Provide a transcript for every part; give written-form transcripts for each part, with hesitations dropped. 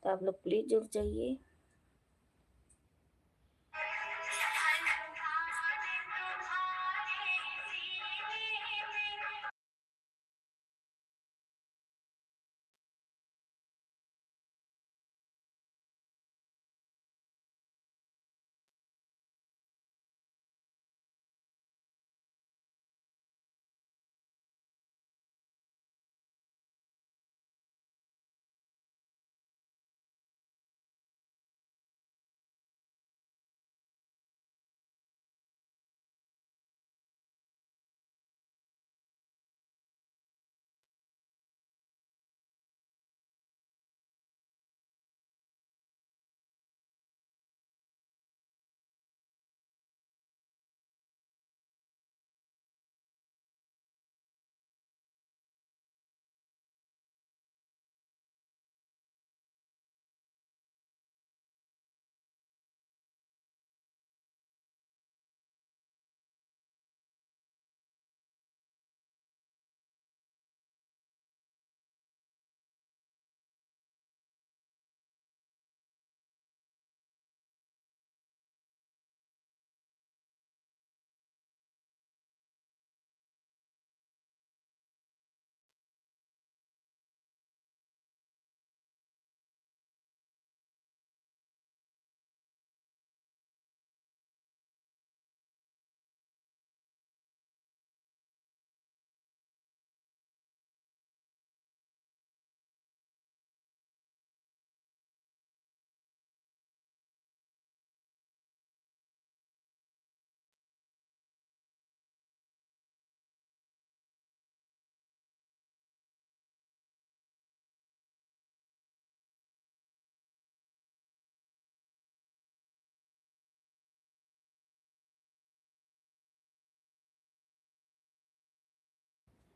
तो आप लोग प्लीज जुड़ जाइए।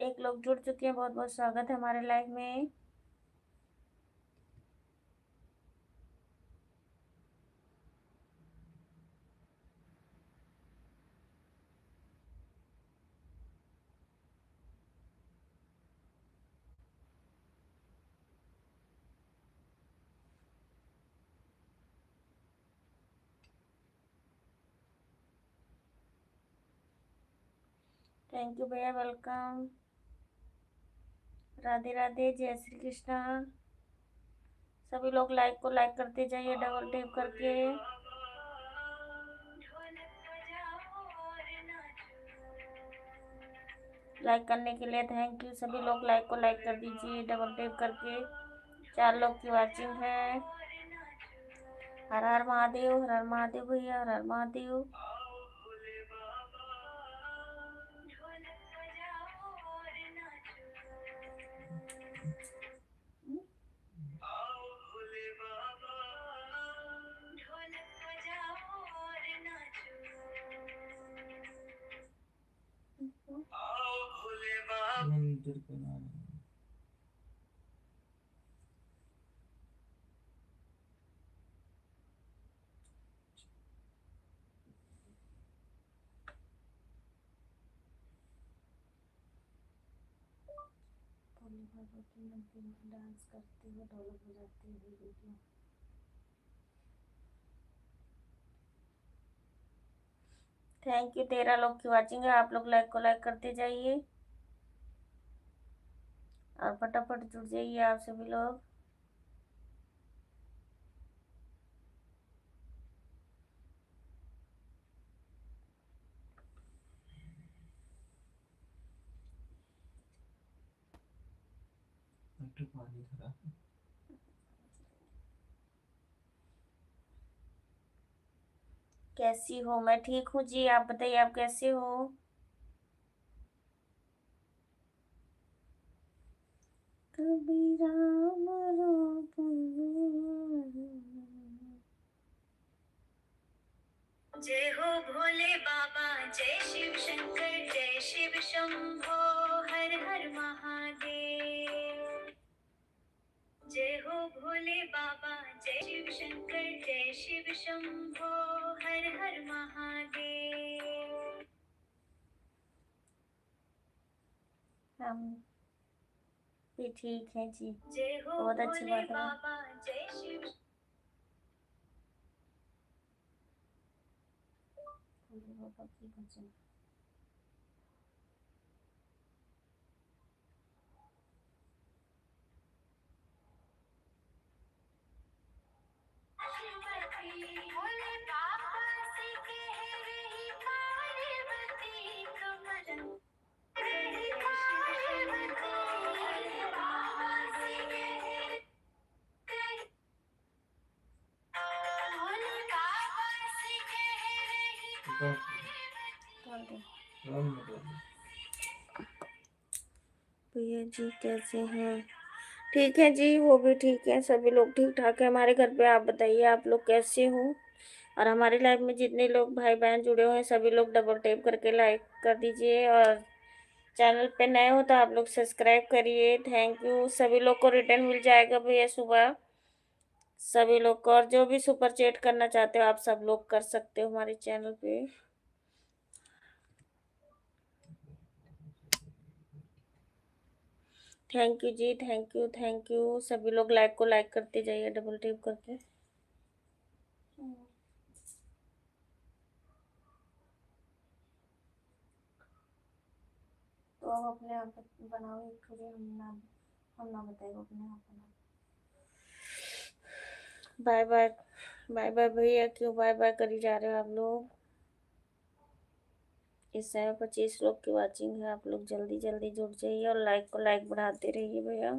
एक लोग जुड़ चुके हैं, बहुत बहुत स्वागत है हमारे लाइव में। थैंक यू भैया, वेलकम। राधे राधे, जय श्री कृष्णा। सभी लोग लाइक को लाइक करते जाइए डबल टैप करके। लाइक करने के लिए थैंक यू। सभी लोग लाइक को लाइक कर दीजिए डबल टैप करके। 4 लोग की वाचिंग है। हर हर महादेव, हर हर महादेव भैया, हर हर महादेव। मंदिर का नाम डांस करते हुए, ढोलक बजाते हुए वीडियो। Thank you. 13 लोग की वाचिंग है। आप लोग लाइक को लाइक करते जाइए और फटाफट जुड़ जाइए आप सभी लोग। पानी भरा। कैसी हो? मैं ठीक हूँ जी, आप बताइए आप कैसे हो? कभी राम रूप जय हो भोले बाबा, जय शिव शंकर, जय शिव शंभो, हर हर महादेव। जय हो भोले बाबा, जय शिव शंकर, जय शिव शंभो, हर हर महादेव। हम भी ठीक है जी, जय हो बहुत अच्छी भोले बात है। बाबा, जय शिव भोले बाबा की भजन। भोले बाबा से कह रही पार्वती कमर रही पार्वती भोले बाबा से कह रही भोले बाबा से कह रही पार्वती। भैया जी कैसे हैं? ठीक है जी, वो भी ठीक है, सभी लोग ठीक ठाक है हमारे घर पे। आप बताइए आप लोग कैसे हो? और हमारी लाइफ में जितने लोग भाई बहन जुड़े हुए हैं सभी लोग डबल टैप करके लाइक कर दीजिए, और चैनल पे नए हो तो आप लोग सब्सक्राइब करिए। Thank you. सभी लोग को रिटर्न मिल जाएगा भैया सुबह, सभी लोग को। और जो भी सुपर चैट करना चाहते हो आप सब लोग कर सकते हो हमारे चैनल पे। थैंक यू जी, थैंक यू थैंक यू। सभी लोग लाइक को लाइक करते जाइए डबल टैप करके। तो अब अपने आप बनाओ एक थोड़ी, हम ना बताएगा अपने आप बनाओ। बाय बाय, बाय बाय भैया। क्यों बाय बाय करी जा रहे हो आप लोग? इस समय 25 लोग की वाचिंग है, आप लोग जल्दी जल्दी जुड़ जाइए और लाइक को लाइक बढ़ाते रहिए भैया।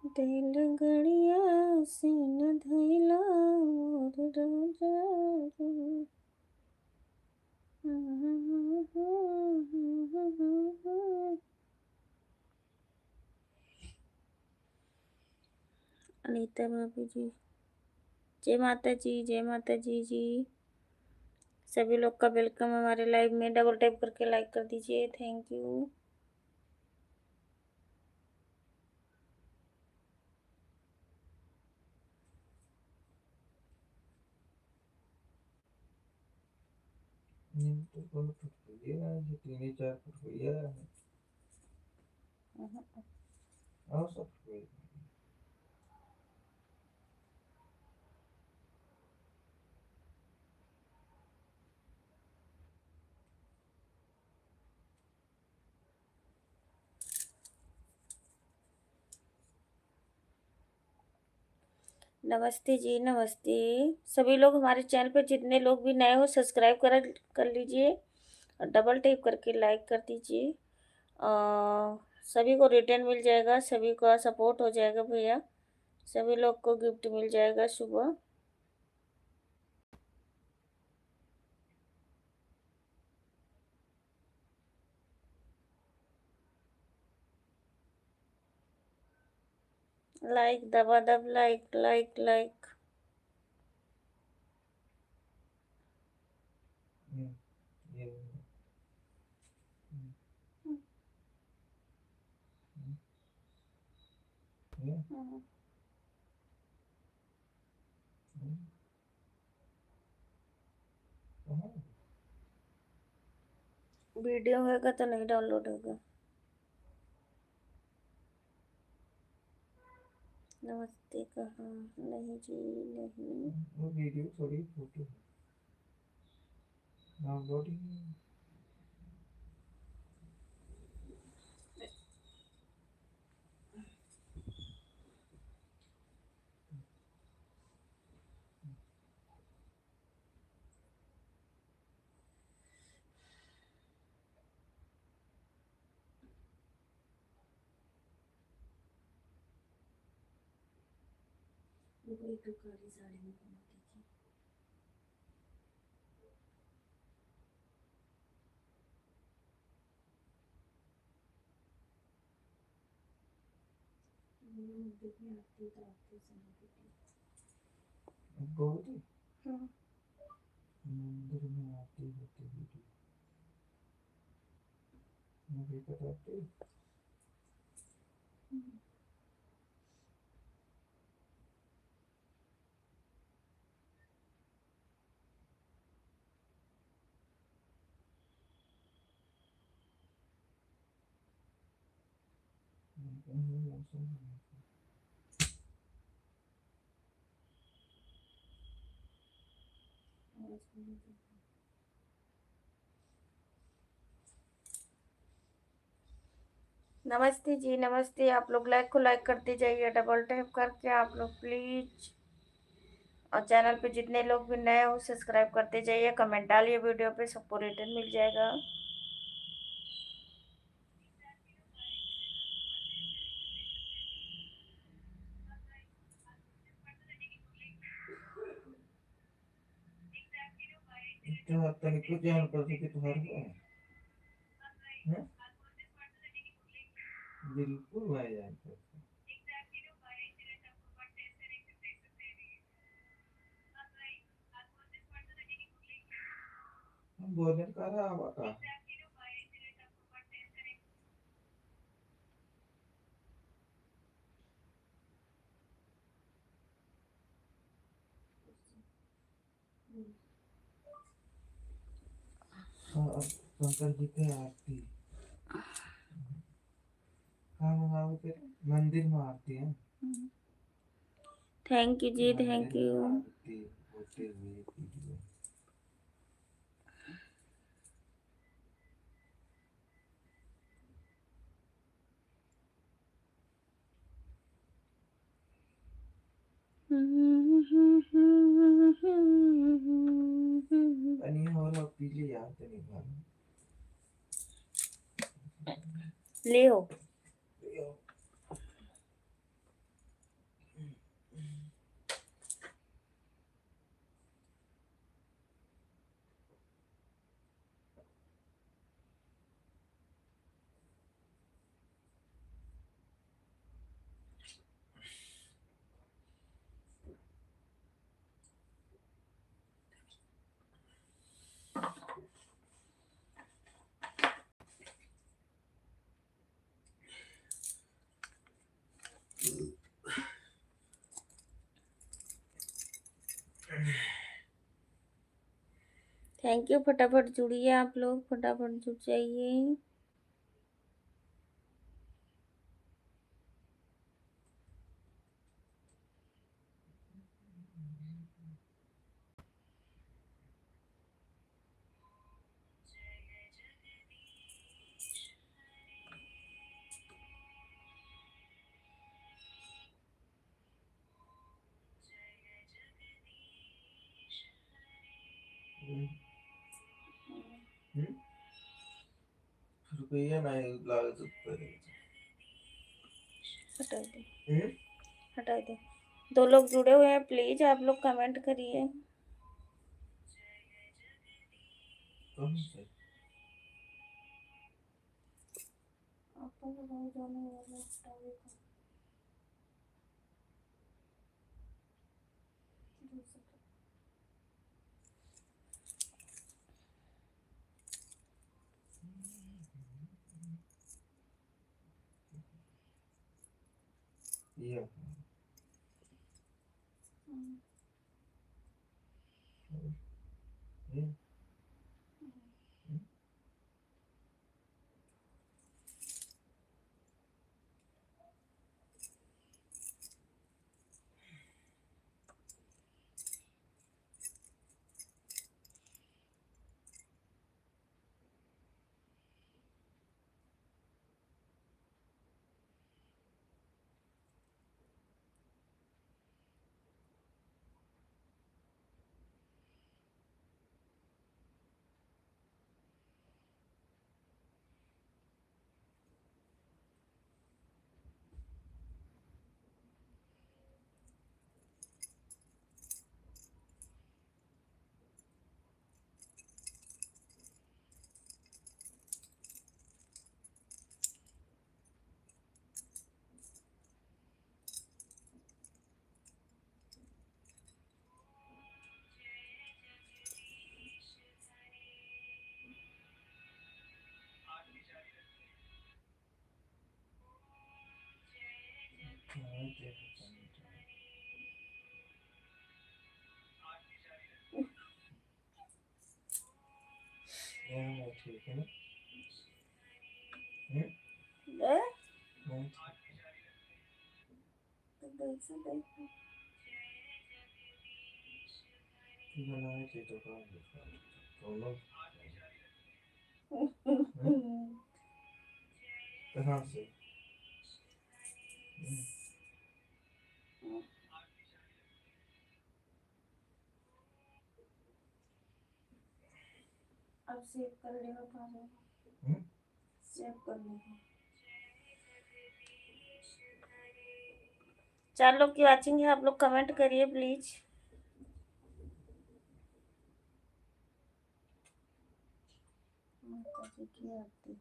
दिल गड़िया से न धैला मोर राजा रे। अनीता भाभी जी, जय माता जी, जय माता जी जी। सभी लोग का वेलकम हमारे लाइव में। डबल टैप करके लाइक कर दीजिए। Thank you. तो बहुत फुट गई है, ये 3 4 फुट गई है। और सब फुट गई। नमस्ते जी, नमस्ते। सभी लोग हमारे चैनल पर जितने लोग भी नए हो सब्सक्राइब कर लीजिए और डबल टैप करके लाइक कर दीजिए। सभी को रिटर्न मिल जाएगा, सभी का सपोर्ट हो जाएगा भैया, सभी लोग को गिफ्ट मिल जाएगा सुबह। लाइक दबा दब, लाइक लाइक लाइक। ये ये वीडियो होगा तो नहीं डाउनलोड होगा। नमस्ते कहाँ? नहीं जी, नहीं। वो वीडियो थोड़ी फोटो डाउनलोडिंग। वही तो काली साड़ी में बना दीजिए। देखने आती तो आपके समय की। बहुत हाँ। मंदिर में आती होती वीडियो मुझे बताते। मौसम नमस्ते जी, नमस्ते। आप लोग लाइक को लाइक करते जाइए डबल टैप करके, आप लोग प्लीज। और चैनल पे जितने लोग भी नए हो सब्सक्राइब करते जाइए, कमेंट डालिए वीडियो पे, सबको रिटर्न मिल जाएगा। तो तनिको जान कर सके तो हर है बिल्कुल भाई जान कर हम बोलने का रहा हुआ का हाँ शंकर जी के आरती हाँ मंगाओ फिर मंदिर में आरती है थैंक यू जी, मंदिर थैंक में यू। आरती होते हुए वीडियो अनि और पीली याद नहीं भाई ले हो। Thank you. फटाफट जुड़िए आप लोग, फटाफट जुड़ जाइए। रुपया नहीं लागत ऊपर हटा दे, हटा दे। दो लोग जुड़े हुए हैं, प्लीज आप लोग कमेंट करिए। कौन से आपको तो बहुत जाने वाला है, हटा दे। ये ये ठीक है ना ए? नहीं ठीक है देखो देखो तू बनाए थे तो कहाँ देखा तो लोग कहाँ से अब सेव कर लेगा पानी सेव कर लेगा। 4 लोग की वॉचिंग है, आप लोग कमेंट करिए प्लीज। माता जी की आरती।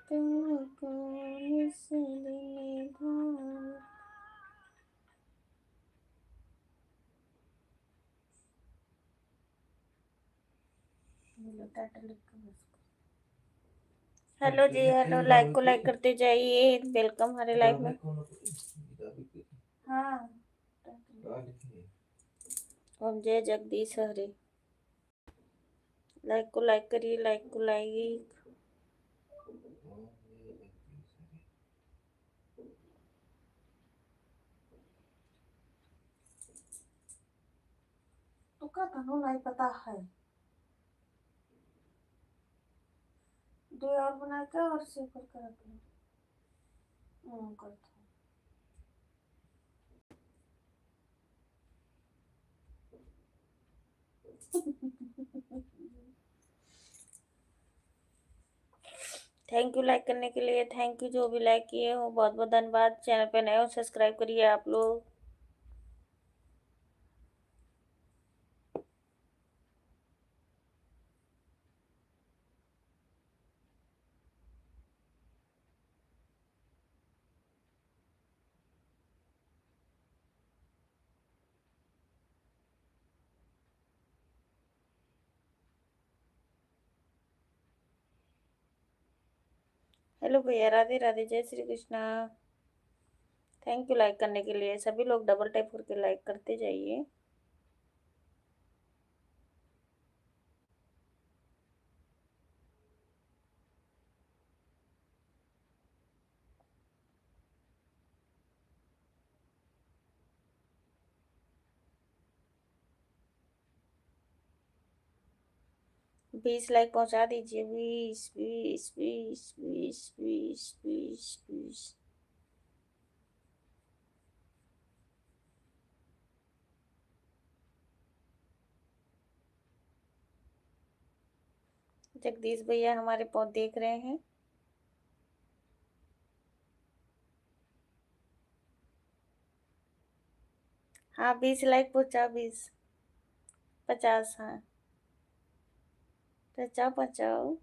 तुमको इसलिए भाव टाइटल लिख के बस। हेलो जी, हेलो, लाइक को लाइक करते जाइए। वेलकम हमारे लाइफ में। हाँ ओम जय जगदीश हरे। लाइक को लाइक करिए, लाइक को लाइक। तो का तनु नहीं पता है। दो और बना के और सेव करके रख लो। करते थैंक यू लाइक करने के लिए। थैंक यू जो भी लाइक किए हो, बहुत बहुत धन्यवाद। चैनल पे नए हो सब्सक्राइब करिए आप लोग। हेलो भैया, राधे राधे, जय Shri Krishna. Thank you like करने के लिए। सभी लोग डबल टैप करके लाइक करते जाइए। बीस लाइक पहुंचा दीजिए। 20 20 20 20 20 20 20। जगदीश भैया हमारे पौध देख रहे हैं। हाँ 20 लाइक पहुंचा। 20 50। हाँ पहुंचाओ पहुंचाओ।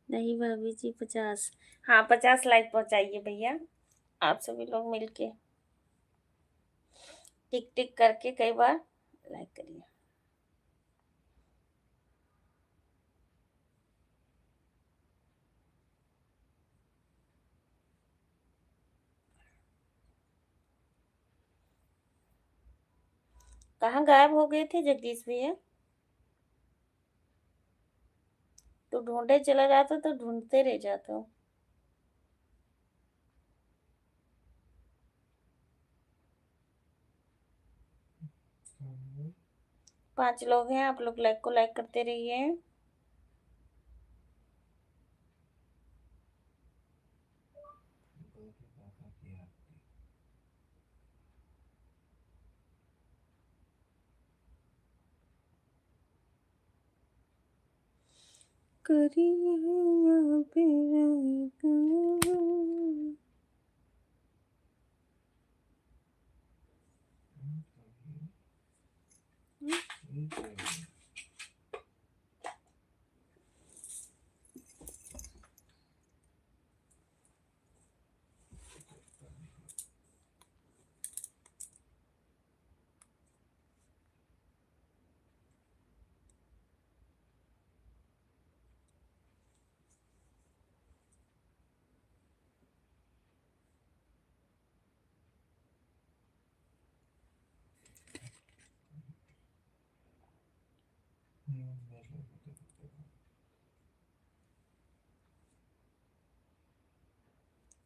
नहीं भाभी जी 50। हाँ 50 लाइक पहुंचाइए भैया। आप सभी लोग मिलके टिक टिक करके कई बार लाइक करिए। कहाँ गायब हो गए थे जगदीश भैया? तो ढूंढे चला जाता तो ढूंढते रह जाता हूँ। 5 लोग हैं, आप लोग लाइक को लाइक करते रहिए। करिए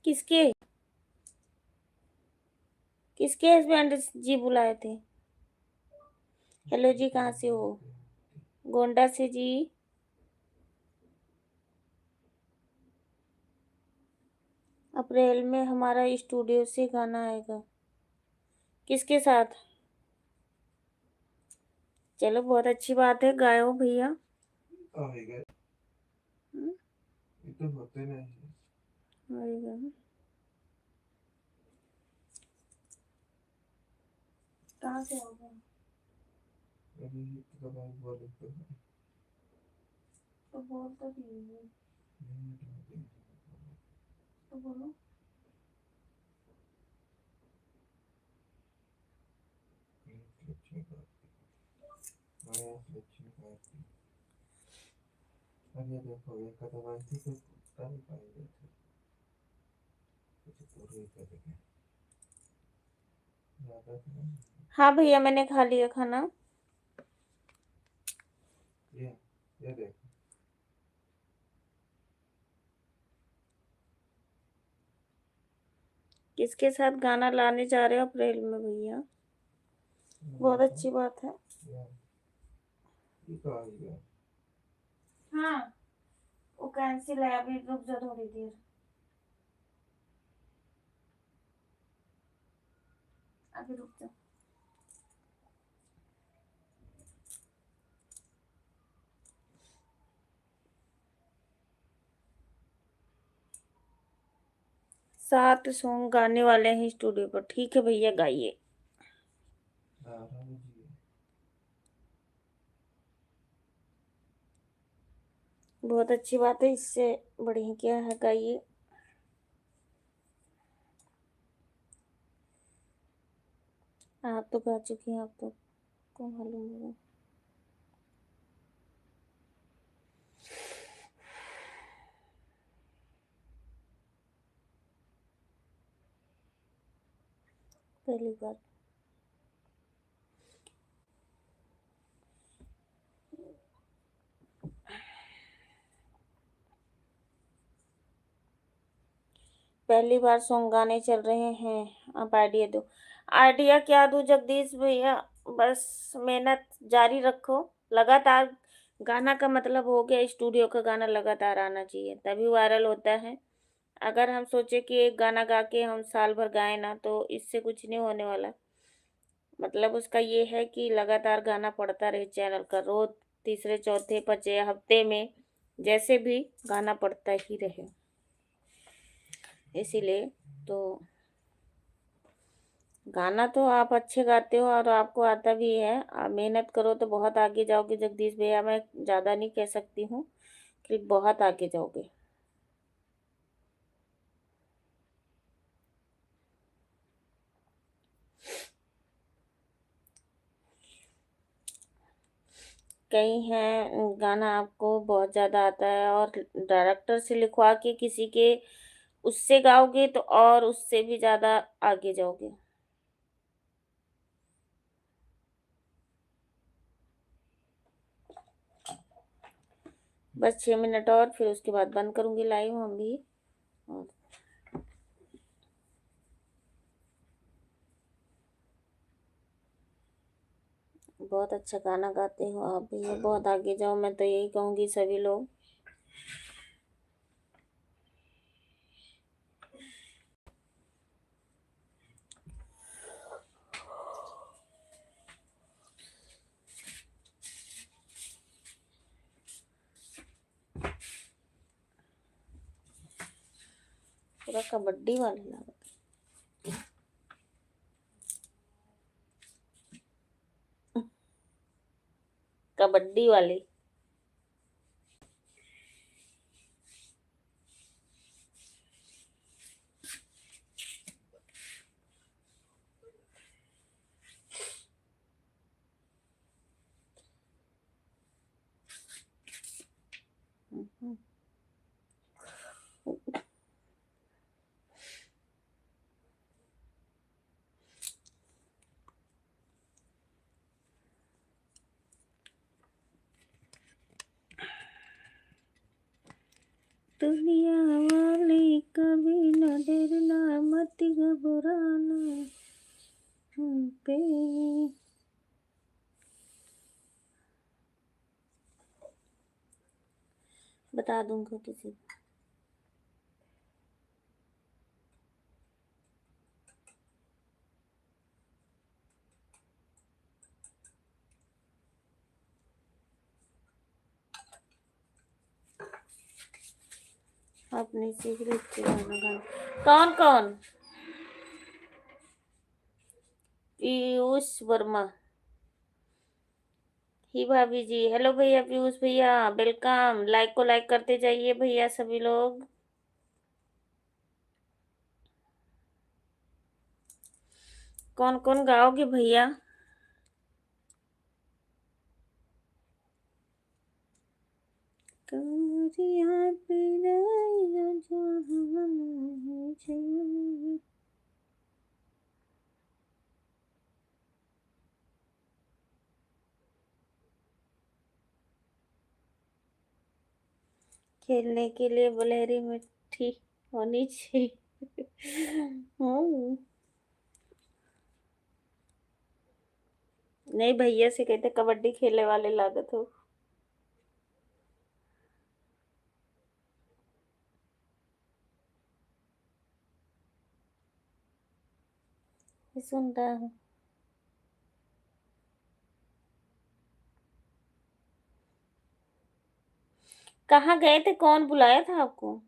किसके किसके हस्बैंड जी बुलाए थे? हेलो जी, कहाँ से हो? गोंडा से जी। अप्रैल में हमारा स्टूडियो से गाना आएगा। किसके साथ? चलो बहुत अच्छी बात है, गायो भैया। आएगा, हम्म, ये तो होते नहीं है। आएगा। कहाँ से होगा? अभी तो भाई बोले तो बोल तो दीजिए, तो बोलो। लक्ष्मी का लक्ष्मी का अब ये देखो, ये कदम थी तो कुत्ता भी पाएंगे थे, कुछ पूरी करेंगे ज्यादा तो नहीं। हाँ भैया, मैंने खा लिया खाना। ये ये देखो, किसके साथ गाना लाने जा रहे हो अप्रैल में भैया? बहुत अच्छी बात है। ये तो आएगा। हाँ, वो कैंसिल है, अभी रुक जा थोड़ी देर। अभी रुक जा। सात सॉन्ग गाने वाले हैं स्टूडियो पर। ठीक है भैया, गाइए। जी बहुत अच्छी बात है, इससे बढ़िया क्या है, गाइए। आप तो गा चुकी हैं, आप तो को मालूम होगा। पहली बार। पहली बार सॉन्ग गाने चल रहे हैं, आप आइडिया दो। आइडिया क्या दूं जगदीश भैया? बस मेहनत जारी रखो लगातार। गाना का मतलब हो गया, स्टूडियो का गाना लगातार आना चाहिए, तभी वायरल होता है। अगर हम सोचे कि एक गाना गा के हम साल भर गाए ना, तो इससे कुछ नहीं होने वाला। मतलब उसका ये है कि लगातार गाना पड़ता रहे चैनल का, रोज तीसरे चौथे पांचवें हफ्ते में जैसे भी गाना पड़ता ही रहे। इसीलिए तो गाना तो आप अच्छे गाते हो और आपको आता भी है। आप मेहनत करो तो बहुत आगे जाओगे जगदीश भैया, मैं ज़्यादा नहीं कह सकती हूँ कि बहुत आगे जाओगे। कई हैं गाना आपको बहुत ज़्यादा आता है और डायरेक्टर से लिखवा के किसी के उससे गाओगे तो और उससे भी ज़्यादा आगे जाओगे। बस 6 मिनट और, फिर उसके बाद बंद करूँगी लाइव हम भी। और बहुत अच्छा गाना गाते हो आप भी, बहुत आगे जाओ, मैं तो यही कहूँगी सभी लोग। पूरा कबड्डी वाले लगा। कबड्डी वाली। दुनिया वाले कभी न डरना, मत घबराना हम पे। बता दूंगा किसी को। अपनी सीक्रेट के गाना गाना। कौन कौन? पीयूष वर्मा ही भाभी जी। हेलो भैया पीयूष भैया, वेलकम। लाइक को लाइक करते जाइए भैया सभी लोग। कौन कौन गाओगे भैया? कमरिया पिराया जहाँ नहीं चाहिए। खेलने के लिए बलहरी मिट्टी होनी चाहिए। नहीं, भैया से कहते कबड्डी खेलने वाले लागत हो। सुन रहा हूँ। कहाँ गए थे? कौन बुलाया था आपको?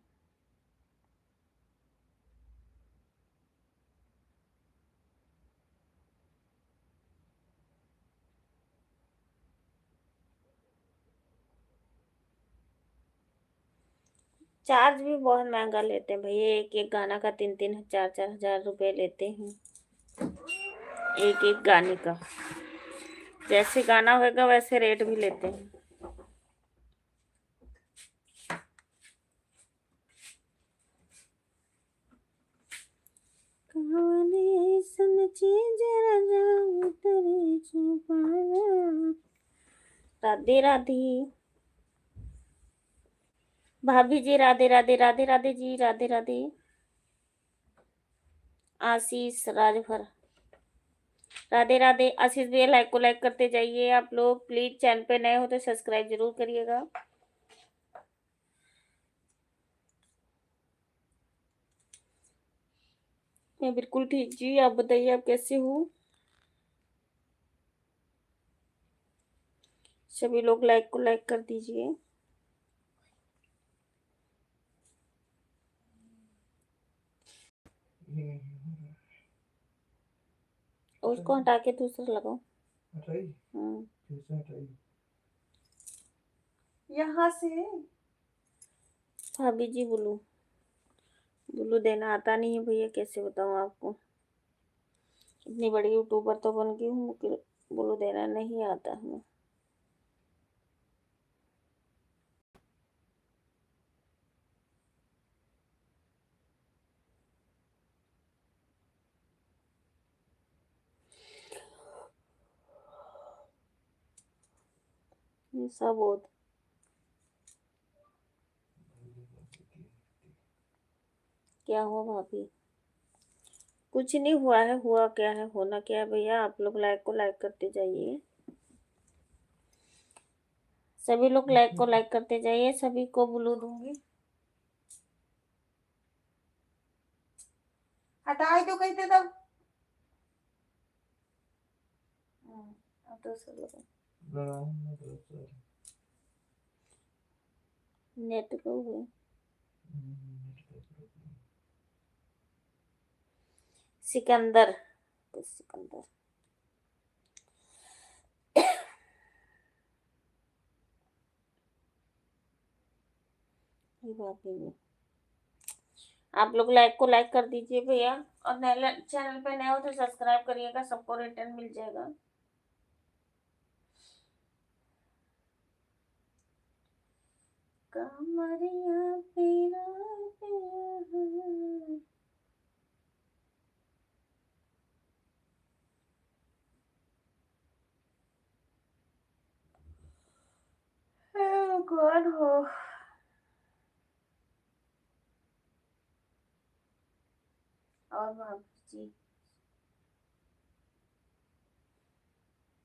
चार्ज भी बहुत महंगा लेते हैं भैया। एक एक गाना का 3-3 4-4 हजार रुपए लेते हैं एक एक गाने का। जैसे गाना होगा वैसे रेट भी लेते हैं। कहानी ऐसन चीज राजा तेरे छुपाया। राधे राधे भाभी जी, राधे राधे। राधे राधे जी, राधे राधे। आशीष राजभर, राधे राधे। आशीष भैया लाइक को लाइक करते जाइए आप लोग प्लीज। चैनल पे नए हो तो सब्सक्राइब जरूर करिएगा। मैं बिल्कुल ठीक जी, आप बताइए आप कैसे हो? सभी लोग लाइक को लाइक कर दीजिए। ये नहीं हो रहा। उसको हटा के दूसरा लगाओ। हटाई? कैसे हटाई? यहाँ से भाभी जी बोलू बोलू देना आता नहीं है भैया, कैसे बताऊँ आपको। इतनी बड़ी यूट्यूबर तो बन गई हूँ कि बोलू देना नहीं आता हमें। ये सब बहुत। क्या हुआ भाभी? कुछ नहीं हुआ है। हुआ क्या है, होना क्या है भैया। आप लोग लाइक को लाइक करते जाइए। सभी लोग लाइक को लाइक करते जाइए। सभी को ब्लू दूंगी। हटाए तो कहते तब। अब दूसरा लगाओ। लगाऊंगा दूसरा। नेट को हुए सिकंदर। सिकंदर ये बात नहीं है। आप लोग लाइक को लाइक कर दीजिए भैया। और नए चैनल पे नए हो तो सब्सक्राइब करिएगा, सबको रिटर्न मिल जाएगा। कमरिया पीरा पिया। कौन हो? और भाभी जी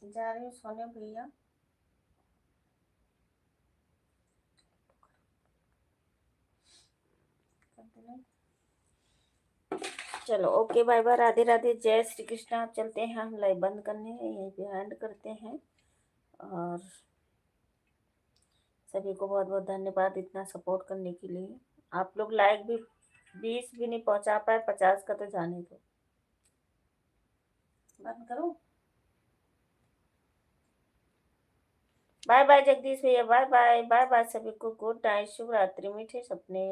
जा रही हूँ सोने भैया। चलो okay, bye bye, Radhe Radhe, जय श्री कृष्ण। आप चलते हैं, हम लाइव बंद करने हैं, यहीं पे एंड करते हैं। और सभी को बहुत बहुत धन्यवाद इतना सपोर्ट करने के लिए। आप लोग लाइक भी 20 भी नहीं पहुंचा पाए, 50 का तो जाने दो। बंद करो। बाय बाय जगदीश भैया, बाय बाय, बाय बाय सभी को, गुड नाइट, शुभ रात्रि, मीठे सपने।